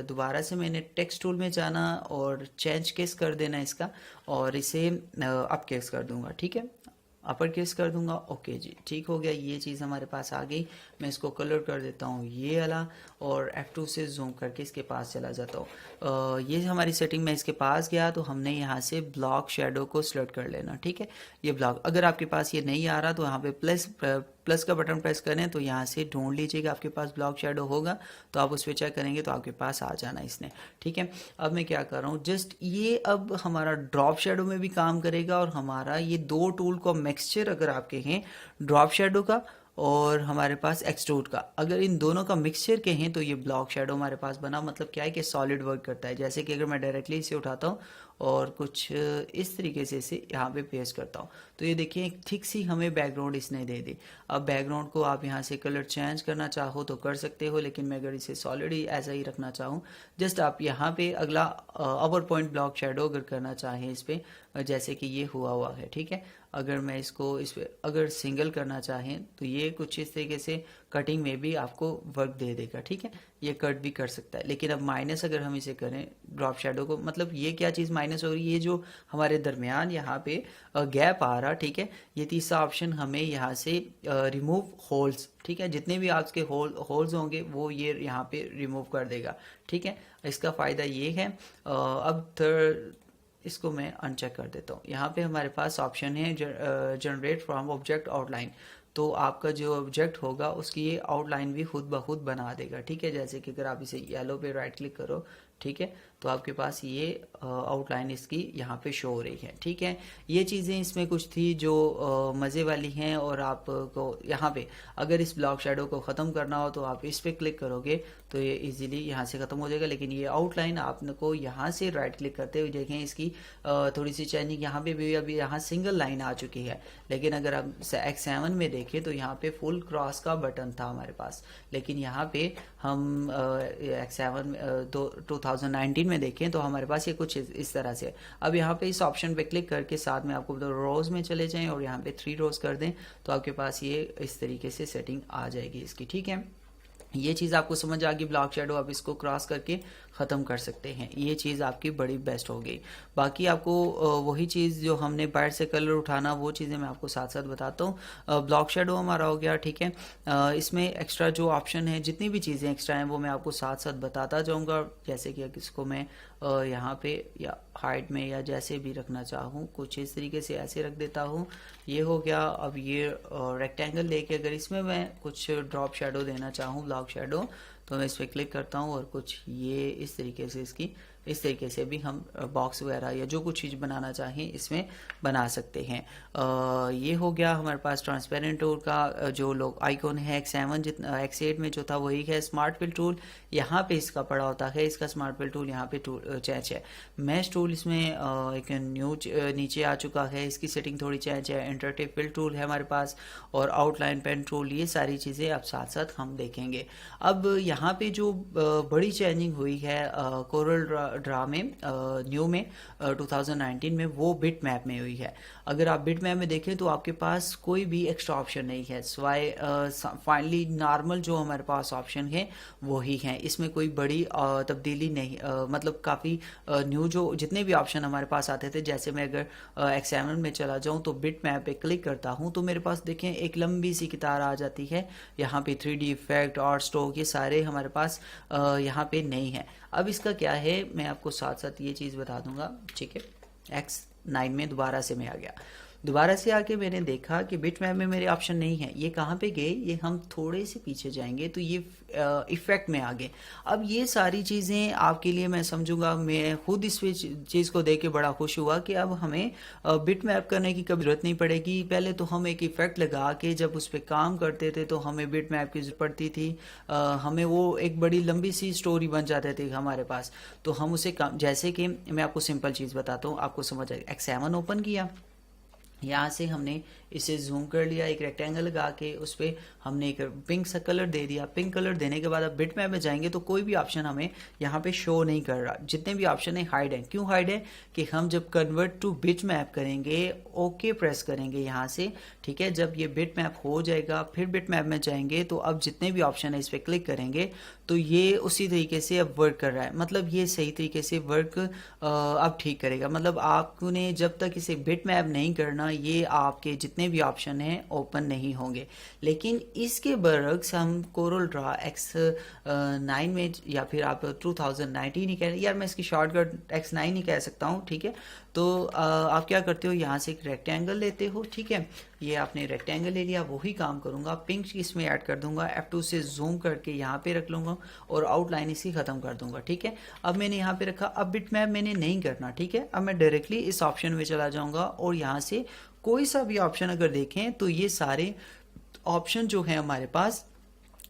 दोबारा से मैंने टेक्स्ट टूल में जाना और चेंज केस कर देना इसका, और इसे अप केस कर दूंगा। ठीक है, अपर केस कर दूंगा। ओके जी, ठीक हो गया, ये चीज़ हमारे पास आ गई। मैं इसको कलर कर देता हूँ ये वाला और F2 से जूम करके इसके पास चला जाता हूँ। ये हमारी सेटिंग में इसके पास गया तो हमने यहाँ से ब्लॉक शेडो को सिलेक्ट कर लेना। ठीक है, ये ब्लॉक, अगर आपके पास ये नहीं आ रहा तो यहाँ पे प्लस का बटन प्रेस करें तो यहाँ से ढूंढ लीजिएगा, आपके पास ब्लॉक शेडो होगा तो आप उस पर चेक करेंगे तो आपके पास आ जाना इसने। ठीक है, अब मैं क्या कर रहा हूँ, जस्ट ये अब हमारा ड्रॉप शेडो में भी काम करेगा और हमारा ये दो टूल को मिक्सचर अगर आपके हैं, ड्रॉप शेडो का और हमारे पास एक्सट्रूड का, अगर इन दोनों का मिक्सचर के हैं तो ये ब्लॉक शेडो हमारे पास बना। मतलब क्या है कि सॉलिड वर्क करता है। जैसे कि अगर मैं डायरेक्टली इसे उठाता हूँ और कुछ इस तरीके से इसे यहाँ पे पेस्ट करता हूँ तो ये देखिए एक थिक सी हमें बैकग्राउंड इसने दे दी। अब बैकग्राउंड को आप यहाँ से कलर चेंज करना चाहो तो कर सकते हो, लेकिन मैं अगर इसे सॉलिड ही ऐसा ही रखना चाहूँ, जस्ट आप यहाँ पे अगला अपर पॉइंट ब्लॉक शेडो अगर करना चाहें इस पर, जैसे कि ये हुआ है। ठीक है, अगर मैं इसको इस पर अगर सिंगल करना चाहें तो ये कुछ इस तरीके से कटिंग में भी आपको वर्क दे देगा। ठीक है, ये कट भी कर सकता है। लेकिन अब माइनस अगर हम इसे करें ड्रॉप शेडो को, मतलब ये क्या चीज़ माइनस हो रही है, ये जो हमारे दरमियान यहाँ पे गैप आ रहा। ठीक है, ये तीसरा ऑप्शन हमें यहाँ से रिमूव होल्स, ठीक है, जितने भी आपके होल्स होंगे वो ये यहाँ पे रिमूव कर देगा। ठीक है, इसका फ़ायदा ये है। अब थर्ड, इसको मैं अनचेक कर देता हूँ। यहाँ पे हमारे पास ऑप्शन है जनरेट फ्रॉम ऑब्जेक्ट आउटलाइन, तो आपका जो ऑब्जेक्ट होगा उसकी ये आउटलाइन भी खुद ब खुद बना देगा। ठीक है, जैसे कि अगर आप इसे येलो पे राइट क्लिक करो, ठीक है, तो आपके पास ये आउटलाइन इसकी यहाँ पे शो हो रही है। ठीक है, ये चीज़ें इसमें कुछ थी जो मज़े वाली हैं। और आपको यहाँ पे अगर इस ब्लॉक शेडो को ख़त्म करना हो तो आप इस पर क्लिक करोगे तो ये इजीली यहाँ से ख़त्म हो जाएगा। लेकिन ये आउटलाइन आपको यहाँ से राइट क्लिक करते हुए देखें इसकी थोड़ी सी चेंजिंग यहाँ पे भी, अभी यहाँ सिंगल लाइन आ चुकी है। लेकिन अगर आप X7 में देखें तो यहाँ पे फुल क्रॉस का बटन था हमारे पास, लेकिन यहाँ पे हम X7 2019 में देखें तो हमारे पास ये कुछ इस तरह से। अब यहाँ पे इस ऑप्शन पे क्लिक करके साथ में आपको रोज में चले जाएं और यहाँ पे 3 रोज कर दें तो आपके पास ये इस तरीके से सेटिंग आ जाएगी इसकी। ठीक है, ये चीज़ आपको समझ आ गई। ब्लॉक शेडो आप इसको क्रॉस करके ख़त्म कर सकते हैं, ये चीज़ आपकी बड़ी बेस्ट हो गई। बाकी आपको वही चीज़ जो हमने बाहर से कलर उठाना वो चीज़ें मैं आपको साथ साथ बताता हूँ। ब्लॉक शेडो हमारा हो गया। ठीक है, इसमें एक्स्ट्रा जो ऑप्शन है, जितनी भी चीज़ें एक्स्ट्रा हैं वो मैं आपको साथ साथ बताता जाऊँगा। जैसे कि इसको मैं यहाँ पे या हाइट में या जैसे भी रखना चाहूँ, कुछ इस तरीके से ऐसे रख देता हूँ, ये हो गया। अब ये रेक्टेंगल लेके अगर इसमें मैं कुछ ड्रॉप शेडो देना चाहूँ, ब्लॉक शेडो, तो मैं इस पर क्लिक करता हूँ और कुछ ये इस तरीके से इसकी, इस तरीके से भी हम बॉक्स वगैरह या जो कुछ चीज़ बनाना चाहें इसमें बना सकते हैं। ये हो गया हमारे पास ट्रांसपेरेंट टूल का जो लोग आइकॉन है। X7 जितना X8 में जो था वही है। स्मार्ट फिल टूल यहाँ पे इसका पड़ा होता है, इसका स्मार्ट फिल टूल यहाँ पे चेंज है। मैश टूल इसमें एक न्यू नीचे आ चुका है, इसकी सेटिंग थोड़ी चेंज है। इंटरेक्टिव फिल टूल है हमारे पास और आउटलाइन पेन टूल, ये सारी चीज़ें अब साथ साथ हम देखेंगे। अब यहाँ पे जो बड़ी चेंजिंग हुई है कोरल ड्रा में न्यू में 2019 में वो बिट मैप में हुई है। अगर आप बिट मैप में देखें तो आपके पास कोई भी एक्स्ट्रा ऑप्शन नहीं है, सिवाय फाइनली नॉर्मल जो हमारे पास ऑप्शन है वो ही है। इसमें कोई बड़ी तब्दीली नहीं, मतलब काफ़ी न्यू जो जितने भी ऑप्शन हमारे पास आते थे, जैसे मैं अगर एक्स7 में चला जाऊं तो बिट मैप पे क्लिक करता हूं तो मेरे पास देखें एक लंबी सी कतार आ जाती है। यहाँ पे 3D इफेक्ट और स्ट्रोक ये सारे हमारे पास यहाँ पे नहीं है। अब इसका क्या है मैं आपको साथ साथ ये चीज़ बता दूंगा, ठीक है। एक्स9 में दोबारा से मैं आ गया, दोबारा से आके मैंने देखा कि बिट मैप में मेरे ऑप्शन नहीं है। ये कहाँ पे गए, ये हम थोड़े से पीछे जाएंगे तो ये इफेक्ट में आ गए। अब ये सारी चीज़ें आपके लिए मैं समझूंगा, मैं खुद इस चीज़ को देख के बड़ा खुश हुआ कि अब हमें बिट मैप करने की कभी जरूरत नहीं पड़ेगी। पहले तो हम एक इफेक्ट लगा के जब उस पर काम करते थे तो हमें बिट मैप की जरूरत पड़ती थी, हमें वो एक बड़ी लंबी सी स्टोरी बन जाते थे हमारे पास। तो हम उसे काम, जैसे कि मैं आपको सिंपल चीज़ बताता हूँ, आपको समझ आएगा। एक्स7 ओपन किया, यहाँ से हमने इसे जूम कर लिया, एक रेक्टेंगल लगा के उस पर हमने एक पिंक सा कलर दे दिया। पिंक कलर देने के बाद अब बिट मैप में जाएंगे तो कोई भी ऑप्शन हमें यहाँ पे शो नहीं कर रहा, जितने भी ऑप्शन है हाइड है। क्यों हाइड है कि हम जब कन्वर्ट टू बिट मैप करेंगे, ओके प्रेस करेंगे यहाँ से, ठीक है। जब ये बिट मैप हो जाएगा फिर बिट मैप में जाएंगे तो अब जितने भी ऑप्शन है इस पर क्लिक करेंगे तो ये उसी तरीके से अब वर्क कर रहा है, मतलब ये सही तरीके से वर्क अब ठीक करेगा। मतलब आपने जब तक इसे बिट मैप नहीं करना ये आपके जितने भी ऑप्शन हैं ओपन नहीं होंगे। लेकिन इसके बरक्स हम कोरल ड्रा एक्स9 में, या फिर आप 2019 ही कह, यार मैं इसकी शॉर्टकट एक्स9 ही कह सकता हूँ, ठीक है। तो आप क्या करते हो, यहाँ से एक रेक्टेंगल लेते हो, ठीक है। ये आपने रेक्टेंगल ले लिया, वही काम करूंगा, पिंक इसमें ऐड कर दूंगा, F2 से जूम करके यहाँ पे रख लूंगा और आउटलाइन इसकी खत्म कर दूंगा, ठीक है। अब मैंने यहाँ पे रखा, अब बिट मैप मैंने नहीं करना, ठीक है। अब मैं डायरेक्टली इस ऑप्शन में चला जाऊंगा और यहाँ से कोई सा भी ऑप्शन अगर देखें तो ये सारे ऑप्शन जो है हमारे पास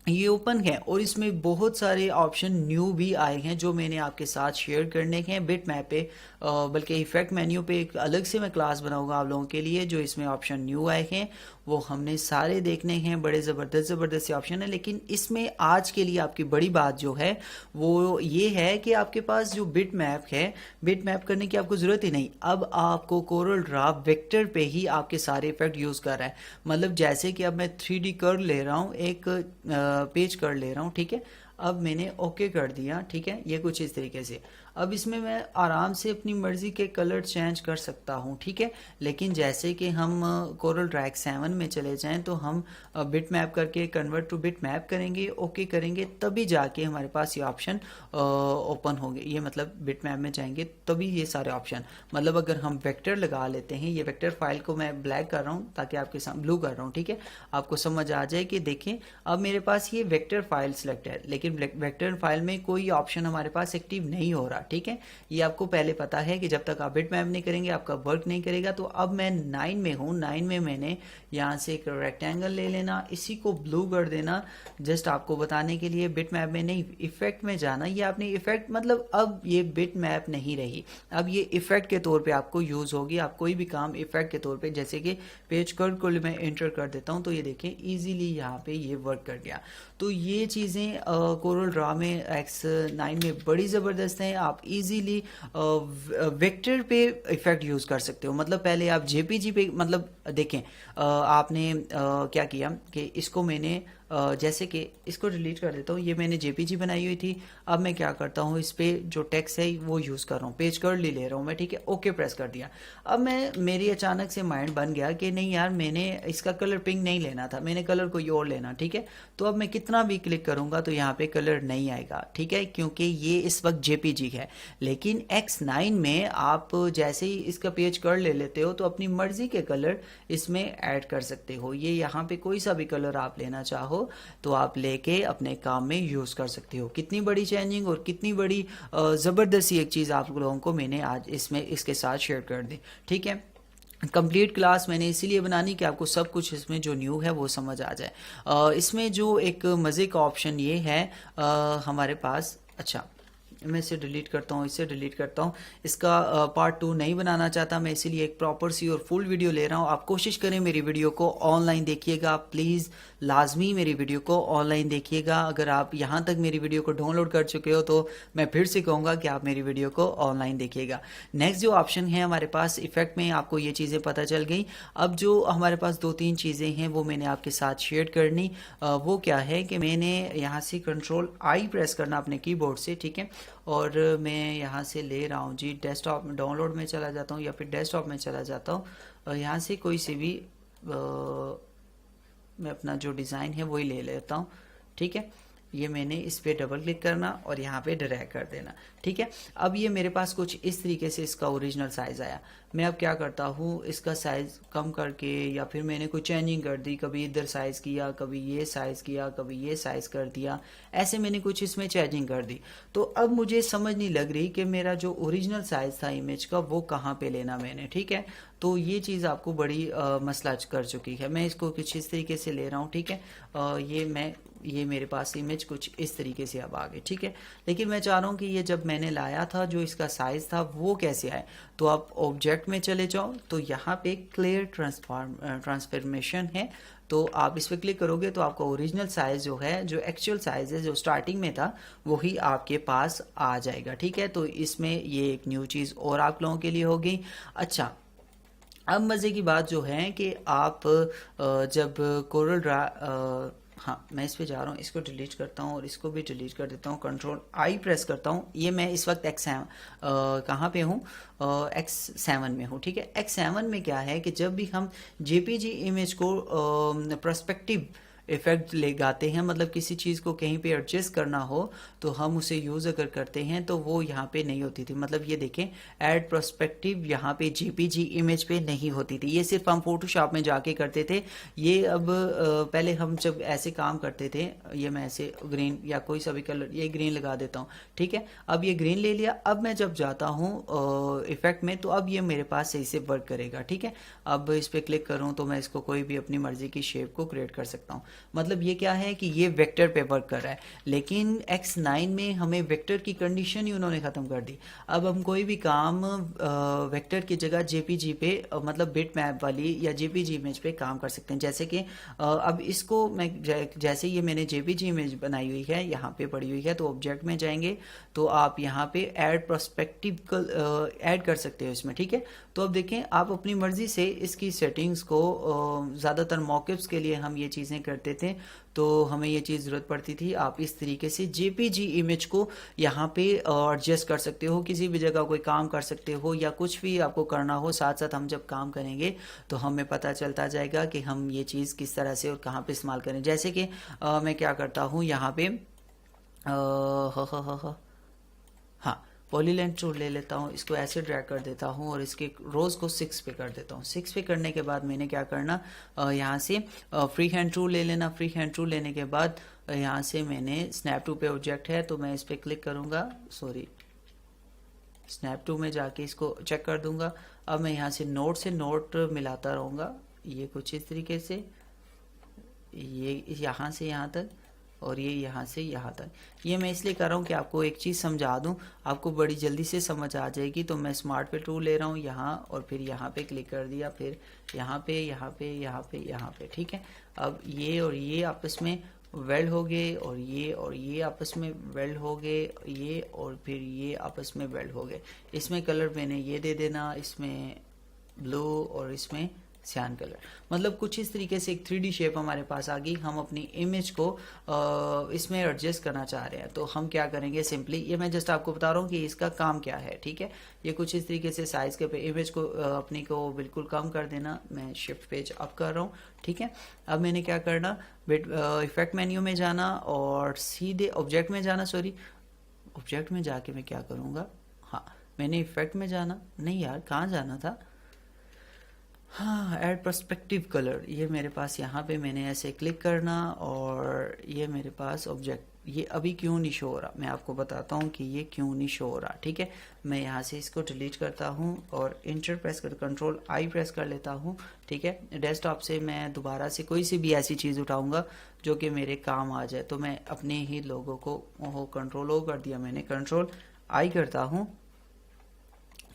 ये ओपन है और इसमें बहुत सारे ऑप्शन न्यू भी आए हैं जो मैंने आपके साथ शेयर करने हैं बिट मैप पे। बल्कि इफेक्ट मेन्यू पे एक अलग से मैं क्लास बनाऊंगा आप लोगों के लिए, जो इसमें ऑप्शन न्यू आए हैं वो हमने सारे देखने हैं। बड़े ज़बरदस्त से ऑप्शन है, लेकिन इसमें आज के लिए आपकी बड़ी बात जो है वो ये है कि आपके पास जो बिट मैप है, बिट मैप करने की आपको ज़रूरत ही नहीं। अब आपको कोरल ड्रा वेक्टर पे ही आपके सारे इफेक्ट यूज़ कर रहा है। मतलब जैसे कि अब मैं 3D कर्व ले रहा हूँ, एक पेज कर ले रहा हूँ, ठीक है। अब मैंने ओके कर दिया, ठीक है। ये कुछ इस तरीके से, अब इसमें मैं आराम से अपनी मर्जी के कलर चेंज कर सकता हूँ, ठीक है। लेकिन जैसे कि हम कोरल ड्रा एक्स7 में चले जाएं तो हम बिट मैप करके कन्वर्ट टू बिट मैप करेंगे, ओके करेंगे, तभी जाके हमारे पास ये ऑप्शन ओपन होंगे। ये मतलब बिट मैप में जाएंगे तभी ये सारे ऑप्शन, मतलब अगर हम वेक्टर लगा लेते हैं, ये वेक्टर फाइल को मैं ब्लैक कर रहा हूँ ताकि आपके सामने ब्लू कर रहा हूँ, ठीक है, आपको समझ आ जाए कि देखें अब मेरे पास ये वेक्टर फाइल सिलेक्ट है, लेकिन वेक्टर फाइल में कोई ऑप्शन हमारे पास एक्टिव नहीं हो रहा, ठीक है। ये आपको पहले पता है कि जब तक आप बिट मैप नहीं करेंगे आपका वर्क नहीं करेगा। तो अब मैं 9 में हूँ, 9 में मैंने यहाँ से एक रेक्टेंगल ले लेना, इसी को ब्लू कर देना, जस्ट आपको बताने के लिए। बिट मैप में नहीं, इफेक्ट में जाना। ये आपने इफेक्ट, मतलब अब ये बिट मैप नहीं रही, अब ये इफेक्ट के तौर पे आपको यूज होगी। आप कोई भी काम इफेक्ट के तौर पे, जैसे कि पेज कर्व को मैं एंटर कर देता हूँ तो ये देखें इजीली यहाँ पे ये वर्क कर गया। तो ये चीज़ें कोरल ड्रा में एक्स9 में बड़ी ज़बरदस्त हैं। आप इजीली वेक्टर पे इफेक्ट यूज़ कर सकते हो। मतलब पहले आप जेपीजी पे, मतलब देखें आपने क्या किया कि इसको मैंने जैसे कि इसको डिलीट कर देता हूँ, ये मैंने जेपीजी बनाई हुई थी। अब मैं क्या करता हूँ, इस पे जो टेक्स्ट है वो यूज़ कर रहा हूँ, पेज कर्व ले रहा हूँ मैं, ठीक है, ओके प्रेस कर दिया। अब मैं, मेरी अचानक से माइंड बन गया कि नहीं यार, मैंने इसका कलर पिंक नहीं लेना था, मैंने कलर कोई और लेना, ठीक है। तो अब मैं कितना भी क्लिक करूँगा तो यहाँ पे कलर नहीं आएगा, ठीक है, क्योंकि ये इस वक्त जेपीजी है। लेकिन एक्स9 में आप जैसे ही इसका पेज कर्व ले लेते हो तो अपनी मर्जी के कलर इसमें ऐड कर सकते हो। ये यहाँ पे कोई सा भी कलर आप लेना चाहो तो आप लेके अपने काम में यूज कर सकते हो। कितनी बड़ी चेंजिंग और कितनी बड़ी जबरदस्ती एक चीज आप लोगों को मैंने आज इसमें इसके साथ शेयर कर दी, ठीक है। कंप्लीट क्लास मैंने इसीलिए बनानी कि आपको सब कुछ इसमें जो न्यू है वो समझ आ जाए। इसमें जो एक मज़े का ऑप्शन ये है हमारे पास, अच्छा मैं इसे डिलीट करता हूँ, इसे डिलीट करता हूँ। इसका पार्ट 2 नहीं बनाना चाहता मैं, इसीलिए एक प्रॉपर सी और फुल वीडियो ले रहा हूँ। आप कोशिश करें मेरी वीडियो को ऑनलाइन देखिएगा, प्लीज़ लाजमी मेरी वीडियो को ऑनलाइन देखिएगा। अगर आप यहाँ तक मेरी वीडियो को डाउनलोड कर चुके हो तो मैं फिर से कहूँगा कि आप मेरी वीडियो को ऑनलाइन देखिएगा। नेक्स्ट जो ऑप्शन है हमारे पास इफेक्ट में, आपको ये चीज़ें पता चल गई। अब जो हमारे पास 2-3 चीज़ें हैं वो मैंने आपके साथ शेयर करनी। वो क्या है कि मैंने यहाँ से Ctrl+I प्रेस करना अपने कीबोर्ड से, ठीक है। और मैं यहाँ से ले रहा हूँ जी, डेस्कटॉप में डाउनलोड में चला जाता हूँ या फिर डेस्कटॉप में चला जाता हूँ। यहाँ से कोई सी भी मैं अपना जो डिज़ाइन है वही ले लेता हूँ, ठीक है। ये मैंने इस पे डबल क्लिक करना और यहाँ पे ड्रैग कर देना, ठीक है। अब ये मेरे पास कुछ इस तरीके से इसका ओरिजिनल साइज़ आया। मैं अब क्या करता हूँ, इसका साइज़ कम करके या फिर मैंने कोई चेंजिंग कर दी, कभी इधर साइज़ किया, कभी ये साइज़ किया, कभी ये साइज़ कर दिया, ऐसे मैंने कुछ इसमें चेंजिंग कर दी। तो अब मुझे समझ नहीं लग रही कि मेरा जो ओरिजिनल साइज़ था इमेज का वो कहाँ पे लेना मैंने, ठीक है। तो ये चीज़ आपको बड़ी मसला कर चुकी है। मैं इसको कुछ इस तरीके से ले रहा हूँ, ठीक है। ये मेरे पास इमेज कुछ इस तरीके से अब आ गई, ठीक है। लेकिन मैं चाह रहा हूँ कि ये जब मैंने लाया था जो इसका साइज़ था वो कैसे आए। तो आप ऑब्जेक्ट में चले जाओ, तो यहाँ पे क्लियर ट्रांसफॉर्मेशन है, तो आप इस पर क्लिक करोगे तो आपका ओरिजिनल साइज़ जो है, जो एक्चुअल साइज़ है जो स्टार्टिंग में था वही आपके पास आ जाएगा, ठीक है। तो इसमें ये एक न्यू चीज़ और आप लोगों के लिए होगी। अच्छा, अब मज़े की बात जो है कि आप जब कोरल ड्रा हाँ, मैं इस पे जा रहा हूँ, इसको डिलीट करता हूँ और इसको भी डिलीट कर देता हूँ, Ctrl+I प्रेस करता हूँ। ये मैं इस वक्त कहाँ पे हूँ, X7 में हूँ, ठीक है। X7 में क्या है कि जब भी हम JPG इमेज को पर्सपेक्टिव इफेक्ट ले गाते हैं, मतलब किसी चीज़ को कहीं पे एडजस्ट करना हो तो हम उसे यूज़ अगर करते हैं तो वो यहाँ पे नहीं होती थी। मतलब ये देखें, ऐड पर्सपेक्टिव यहाँ पे JPG इमेज पे नहीं होती थी, ये सिर्फ हम फोटोशॉप में जाके करते थे। ये अब पहले हम जब ऐसे काम करते थे, ये मैं ऐसे ग्रीन या कोई सा भी कलर, ये ग्रीन लगा देता हूँ, ठीक है। अब ये ग्रीन ले लिया। अब मैं जब जाता हूँ इफेक्ट में तो अब ये मेरे पास सही से वर्क करेगा, ठीक है। अब इस पर क्लिक करूँ तो मैं इसको कोई भी अपनी मर्जी की शेप को क्रिएट कर सकता हूँ। मतलब ये क्या है कि ये वेक्टर पे वर्क कर रहा है, लेकिन X9 में हमें वेक्टर की कंडीशन ही उन्होंने ख़त्म कर दी। अब हम कोई भी काम वेक्टर की जगह JPG पे मतलब बिट मैप वाली या JPG इमेज पे काम कर सकते हैं। जैसे कि अब इसको मैं जैसे ये मैंने JPG इमेज बनाई हुई है, यहाँ पे पड़ी हुई है, तो ऑब्जेक्ट में जाएंगे तो आप यहाँ पे ऐड पर्सपेक्टिव ऐड कर सकते हो इसमें, ठीक है। तो अब देखें, आप अपनी मर्ज़ी से इसकी सेटिंग्स को ज़्यादातर मॉकअप्स के लिए हम ये चीज़ें करते थे तो हमें ये चीज़ ज़रूरत पड़ती थी। आप इस तरीके से JPG इमेज को यहाँ पे एडजस्ट कर सकते हो, किसी भी जगह कोई काम कर सकते हो या कुछ भी आपको करना हो, साथ साथ हम जब काम करेंगे तो हमें पता चलता जाएगा कि हम ये चीज़ किस तरह से और कहाँ पे इस्तेमाल करें। जैसे कि मैं क्या करता हूँ यहाँ पे हाँ, पॉलीलाइन टूल ले लेता हूँ, इसको ऐसे ड्रैग कर देता हूँ और इसके रोज़ को 6 पे कर देता हूँ। 6 पे करने के बाद मैंने क्या करना, यहाँ से फ्री हैंड टूल ले लेना। फ्री हैंड टूल लेने के बाद यहाँ से मैंने स्नैप टू पे ऑब्जेक्ट है तो मैं इस पर क्लिक करूँगा, सॉरी स्नैप टू में जाके इसको चेक कर दूंगा। अब मैं यहाँ से नोट मिलाता रहूँगा, ये कुछ इस तरीके से, ये यहाँ से यहाँ तक और ये यहाँ से यहाँ तक। ये मैं इसलिए कर रहा हूँ कि आपको एक चीज़ समझा दूँ, आपको बड़ी जल्दी से समझ आ जाएगी। तो मैं स्मार्ट पे टूल ले रहा हूँ यहाँ और फिर यहाँ पे क्लिक कर दिया, फिर यहाँ पे यहाँ पे यहाँ पे यहाँ पे, ठीक है। अब ये और ये आपस में वेल्ड हो गए और ये आपस में वेल्ड हो गए, ये और फिर ये आपस में वेल्ड हो गए। इसमें कलर मैंने ये दे देना, इसमें ब्लू और इसमें सियान कलर। मतलब कुछ इस तरीके से एक 3D शेप हमारे पास आ गई। हम अपनी इमेज को इसमें एडजस्ट करना चाह रहे हैं तो हम क्या करेंगे, सिंपली ये मैं जस्ट आपको बता रहा हूँ कि इसका काम क्या है, ठीक है। ये कुछ इस तरीके से साइज के पे इमेज को अपनी को बिल्कुल कम कर देना। मैं शिफ्ट पेज अप कर रहा हूँ, ठीक है। अब मैंने क्या करना, इफेक्ट मेन्यू में जाना और सीधे ऑब्जेक्ट में जाना, सॉरी ऑब्जेक्ट में जाके मैं क्या करूँगा, हाँ मैंने इफेक्ट में जाना, नहीं यार कहाँ जाना था, हाँ ऐड पर्सपेक्टिव कलर, ये मेरे पास यहाँ पे मैंने ऐसे क्लिक करना और ये मेरे पास ऑब्जेक्ट, ये अभी क्यों नहीं शो हो रहा, मैं आपको बताता हूँ कि ये क्यों नहीं शो हो रहा, ठीक है। मैं यहाँ से इसको डिलीट करता हूँ और इंटर प्रेस कर Ctrl+I प्रेस कर लेता हूँ, ठीक है। डेस्कटॉप से मैं दोबारा से कोई सी भी ऐसी चीज़ उठाऊँगा जो कि मेरे काम आ जाए, तो मैं अपने ही लोगों को Ctrl+O कर दिया मैंने, आई करता हूँ,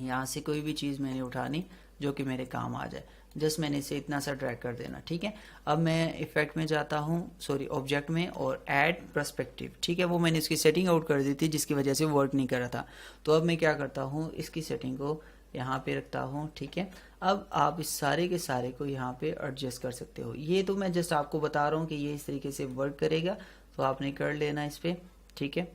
यहाँ से कोई भी चीज़ मैंने उठानी जो कि मेरे काम आ जाए, जस्ट मैंने इसे इतना सा ड्रैग कर देना, ठीक है। अब मैं इफेक्ट में जाता हूँ, सॉरी ऑब्जेक्ट में, और ऐड पर्सपेक्टिव, ठीक है। वो मैंने इसकी सेटिंग आउट कर दी थी जिसकी वजह से वर्क नहीं कर रहा था। तो अब मैं क्या करता हूँ, इसकी सेटिंग को यहाँ पे रखता हूँ, ठीक है। अब आप इस सारे के सारे को यहाँ पे एडजस्ट कर सकते हो। ये तो मैं जस्ट आपको बता रहा हूँ कि ये इस तरीके से वर्क करेगा, तो आपने कर लेना इस पर, ठीक है।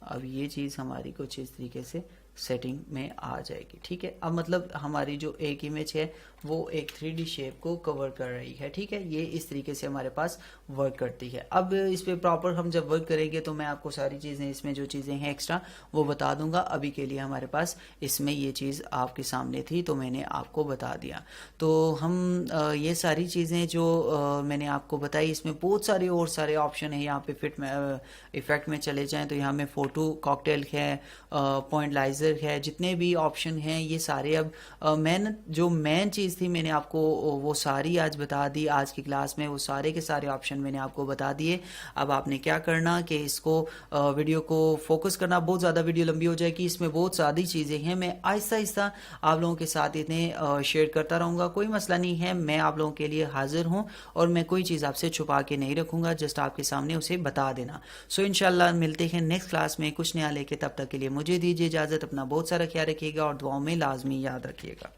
अब ये चीज़ हमारी कुछ इस तरीके से सेटिंग में आ जाएगी, ठीक है। अब मतलब हमारी जो एक इमेज है वो एक 3D शेप को कवर कर रही है, ठीक है। ये इस तरीके से हमारे पास वर्क करती है। अब इस पे प्रॉपर हम जब वर्क करेंगे तो मैं आपको सारी चीज़ें, इसमें जो चीज़ें हैं एक्स्ट्रा वो बता दूंगा। अभी के लिए हमारे पास इसमें ये चीज़ आपके सामने थी तो मैंने आपको बता दिया। तो हम ये सारी चीज़ें जो मैंने आपको बताई, इसमें बहुत सारे और सारे ऑप्शन है। यहाँ पे फिट में इफेक्ट में चले जाएं तो यहाँ में फोटो कॉकटेल है, पॉइंट लाइजर है, जितने भी ऑप्शन हैं ये सारे। अब मेन चीज़ थी मैंने आपको वो सारी आज बता दी आज की क्लास में, वो सारे के सारे ऑप्शन मैंने आपको बता दिए। अब आपने क्या करना कि इसको वीडियो को फोकस करना, बहुत ज़्यादा वीडियो लंबी हो जाएगी, इसमें बहुत सारी चीज़ें हैं। मैं आहिस्ता आहिस्ता आप लोगों के साथ इन्हें शेयर करता रहूँगा, कोई मसला नहीं है। मैं आप लोगों के लिए हाजिर हूँ और मैं कोई चीज़ आपसे छुपा के नहीं रखूँगा, जस्ट आपके सामने उसे बता देना। सो इंशाल्लाह मिलते हैं नेक्स्ट क्लास में कुछ नया लेके, तब तक के लिए मुझे दीजिए इजाज़त। अपना बहुत सारा ख्याल रखिएगा और दुआओं में लाजमी याद रखिएगा।